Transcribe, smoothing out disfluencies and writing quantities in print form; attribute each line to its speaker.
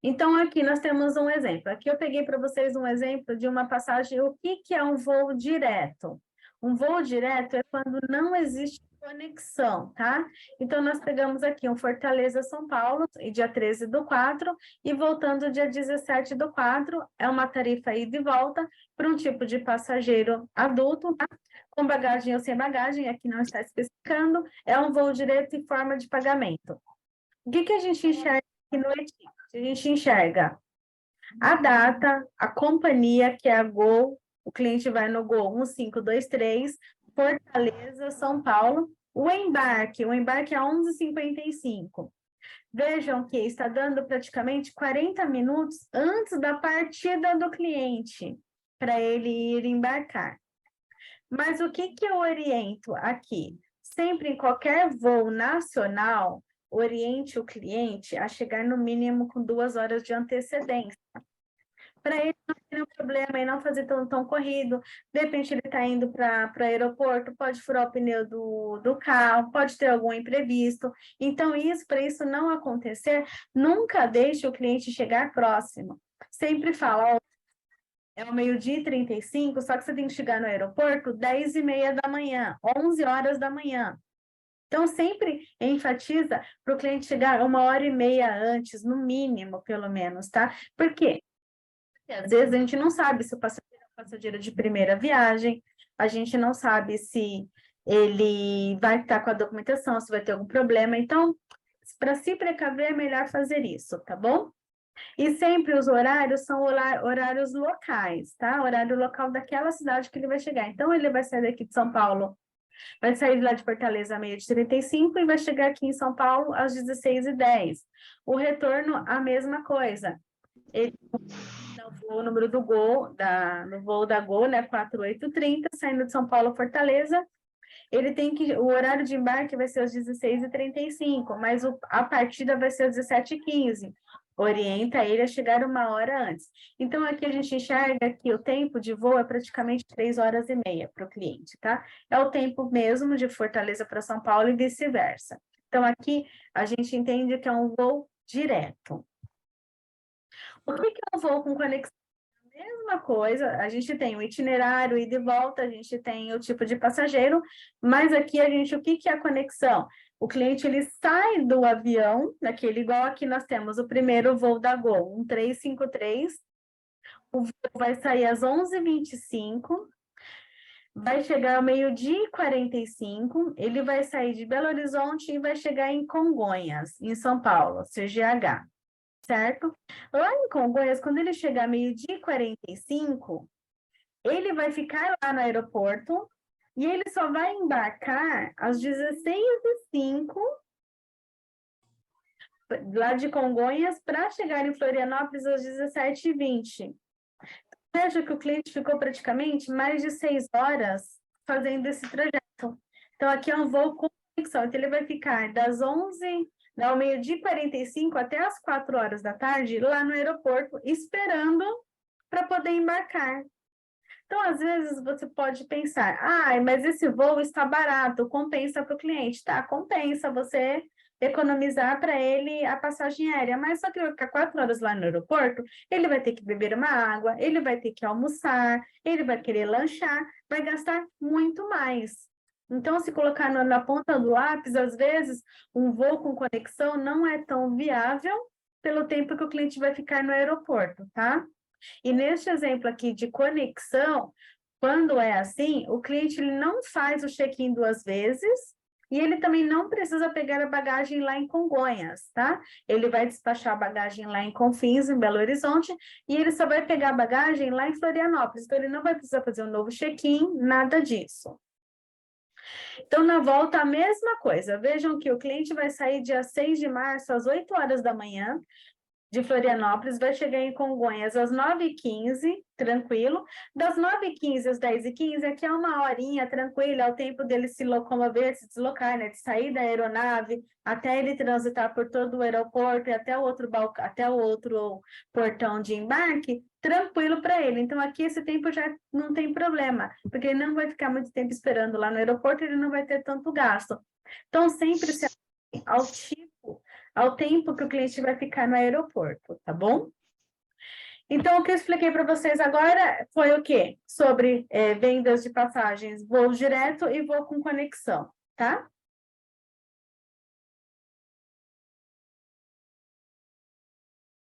Speaker 1: Então, aqui nós temos um exemplo. Aqui eu peguei para vocês um exemplo de uma passagem. O que é um voo direto? Um voo direto é quando não existe conexão, tá? Então, nós pegamos aqui um Fortaleza-São Paulo, dia 13/4, e voltando dia 17/4, é uma tarifa ida e volta para um tipo de passageiro adulto, tá? Com bagagem ou sem bagagem, aqui não está especificando, é um voo direto em forma de pagamento. O que a gente enxerga aqui no ETIC? A gente enxerga a data, a companhia, que é a Gol, o cliente vai no Gol 1523, Fortaleza, São Paulo. O embarque é 11h55. Vejam que está dando praticamente 40 minutos antes da partida do cliente, para ele ir embarcar. Mas o que eu oriento aqui? Sempre em qualquer voo nacional, oriente o cliente a chegar no mínimo com 2 horas de antecedência. Para ele não ter nenhum problema e não fazer tão corrido. De repente ele está indo para o aeroporto, pode furar o pneu do carro, pode ter algum imprevisto. Então, para isso não acontecer, nunca deixe o cliente chegar próximo. Sempre fala, é o 12h35, só que você tem que chegar no aeroporto 10h30 da manhã, 11 horas da manhã. Então, sempre enfatiza para o cliente chegar 1h30 antes, no mínimo, pelo menos, tá? Por quê? Porque às vezes a gente não sabe se o passageiro é um passageiro de primeira viagem, a gente não sabe se ele vai estar com a documentação, se vai ter algum problema. Então, para se precaver, é melhor fazer isso, tá bom? E sempre os horários são horários locais, tá? Horário local daquela cidade que ele vai chegar. Então, ele vai sair daqui de São Paulo, vai sair lá de Fortaleza às 12h35 e vai chegar aqui em São Paulo às 16h10. O retorno, a mesma coisa. Ele, o número do Gol, no voo da Gol, né? 4830, saindo de São Paulo a Fortaleza. O horário de embarque vai ser às 16h35, mas a partida vai ser às 17h15. Orienta ele a chegar 1 hora antes. Então, aqui a gente enxerga que o tempo de voo é praticamente 3h30 para o cliente, tá? É o tempo mesmo de Fortaleza para São Paulo e vice-versa. Então, aqui a gente entende que é um voo direto. O que é um voo com conexão? Mesma coisa, a gente tem o itinerário, ida e volta, a gente tem o tipo de passageiro, mas aqui o que é a conexão? O cliente, ele sai do avião, igual aqui nós temos o primeiro voo da Gol, 1353, o voo vai sair às 11h25, vai chegar ao 12h45, ele vai sair de Belo Horizonte e vai chegar em Congonhas, em São Paulo, CGH. Certo? Lá em Congonhas, quando ele chegar 12h45, ele vai ficar lá no aeroporto e ele só vai embarcar às 16h05, lá de Congonhas, para chegar em Florianópolis às 17h20. Veja que o cliente ficou praticamente mais de 6 horas fazendo esse trajeto. Então, aqui é um voo com conexão. Então, ele vai ficar das 12h45 até as 4 horas da tarde lá no aeroporto, esperando para poder embarcar. Então, às vezes, você pode pensar, mas esse voo está barato, compensa para o cliente. Tá, compensa você economizar para ele a passagem aérea, mas só que ele vai ficar 4 horas lá no aeroporto, ele vai ter que beber uma água, ele vai ter que almoçar, ele vai querer lanchar, vai gastar muito mais. Então, se colocar na ponta do lápis, às vezes, um voo com conexão não é tão viável pelo tempo que o cliente vai ficar no aeroporto, tá? E neste exemplo aqui de conexão, quando é assim, o cliente ele não faz o check-in 2 vezes e ele também não precisa pegar a bagagem lá em Congonhas, tá? Ele vai despachar a bagagem lá em Confins, em Belo Horizonte, e ele só vai pegar a bagagem lá em Florianópolis. Então, ele não vai precisar fazer um novo check-in, nada disso. Então, na volta, a mesma coisa. Vejam que o cliente vai sair dia 6 de março, às 8 horas da manhã, de Florianópolis, vai chegar em Congonhas às 9h15, tranquilo. Das 9h15 às 10h15, aqui é 1 horinha tranquila, é o tempo dele se locomover, se deslocar, né? De sair da aeronave até ele transitar por todo o aeroporto e até o outro portão de embarque, tranquilo para ele. Então, aqui esse tempo já não tem problema, porque ele não vai ficar muito tempo esperando lá no aeroporto, ele não vai ter tanto gasto. Então, sempre se ao tipo ao tempo que o cliente vai ficar no aeroporto, tá bom? Então, o que eu expliquei para vocês agora foi o quê? Sobre vendas de passagens, voo direto e voo com conexão, tá?